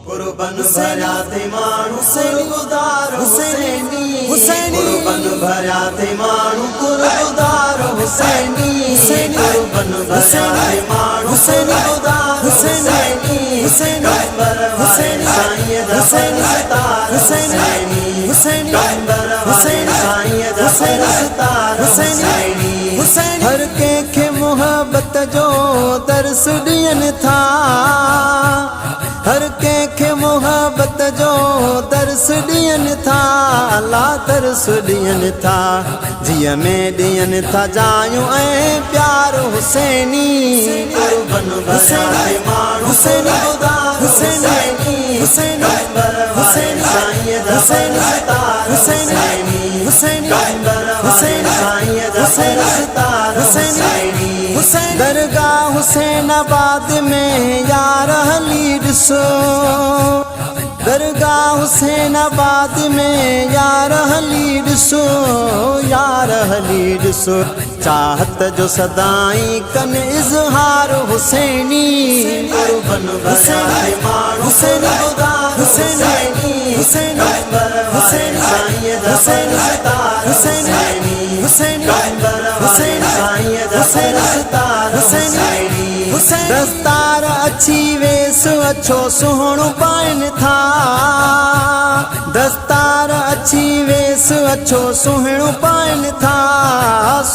कुर्बन भरिया ते माण्हू कुर्बुदार हुसैनी कुर्बन भरिया ते माण्हू कुर्बुदार हुसैनी कुर्बन भरिया ते माण्हू कुर्बुदार हुसैनी कंबर वारे साईं दा सितार हुसैनी कंबर वारे साईं दा सितार हुसैनी हर कंहिंखे मोहब्बत जो दर्स ॾियनि था, हर कंहिंखे मोहब्बत जो दर्स ॾियनि था, अल्लाह दर्स ॾियनि था, जीअं में ॾियनि था जायूं ऐं प्यार हुसैनी कुर्बन भरिया ते माण्हू कुर्बुदार हुसैनी कंबर वारे साईं दा सितार हुसैनी कंबर वारे साईं दा सितार हुसैनी दरगाह हुसैनाबाद में यार हली ॾिसो, दरगाह हुसैनाबाद में यार हली ॾिसो, यार हली ॾिसो, चाहत जो सदाई कन इज़हार हुसैनी कुर्बन भरिया ते माण्हू कुर्बुदार हुसैनी कंबर वारे साईं दा सितार हुसैनी कंबर वारे साईं दा सितार हुसैनी दस्तार अच्छी वेस अच्छो सुहिणो पाइनि था, दस्तार अच्छी वेस अच्छो सुहिणो पाइनि था,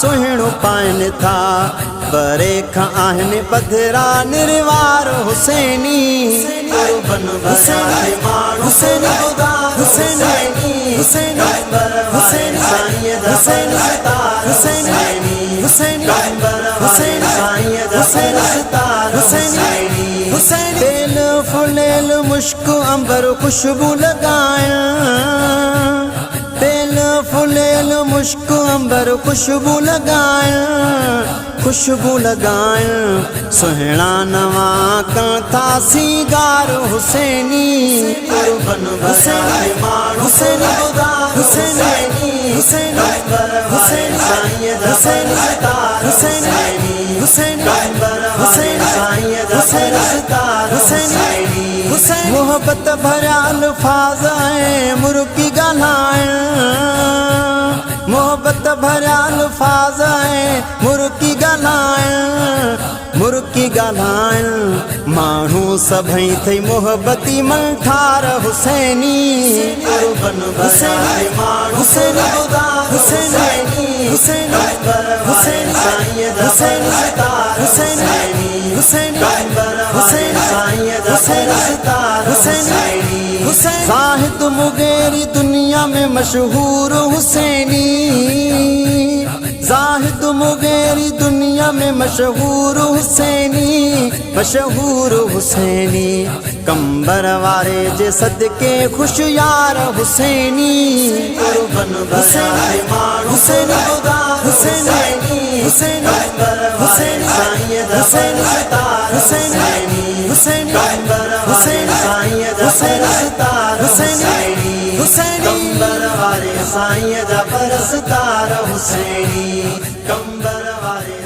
सुहिणो पाइनि था, परे खां आहिनि पधरा निर्वार हुसैनी कुर्बन भरिया ते माण्हू कुर्बुदार हुसैनी कंबर वारे साईं दा सितार हुसैनी कंबर वारे साईं दा सितार हुसैनी तेल फुलेल मुश्क अंबर खुशबू लगाया, तेल फुलेल मुश्क अंबर खुशबू लगाया, खुशबू लगाया, सुहिणा नवा कण था सीगार हुसैनी कुर्बन भरिया ते माण्हू कुर्बुदार हुसैनी कंबर वारे साईं दा सितार हुसैनी कंबर वारे साईं दा सितार हुसैनी मोहब्बत भरिया अल्फाज़ ऐं मुर्की ॻाल्हाइण, मोहब्बत भरिया अल्फाज़ ऐं मुर्की ॻाल्हाइण, मुर्की ॻाल्हाइण, माण्हू सभई थई मोहब्बती मल्ठार हुसैनी कुर्बन भरिया ते माण्हू कुर्बुदार हुसैनी कंबर वारे साईं दा सितार हुसैनी कंबर वारे साईं दा सितार हुसैनी ज़ाहिद मुगेरी दुनिया में मशहूर हुसैनी, ज़ाहिद मुगेरी दुनिया में मशहूर हुसैनी, मशहूर हुसैनी, कंबर वारे जे सदके खुश यार हुसैनी कुर्बन भरिया ते माण्हू कुर्बुदार हुसैनी कंबर वारे साईं दा सितार हुसैनी कंबर वारे साईं दा सितार हुसैनी कंबर वारे साईं दा परस्तार हुसैनी कंबर वारे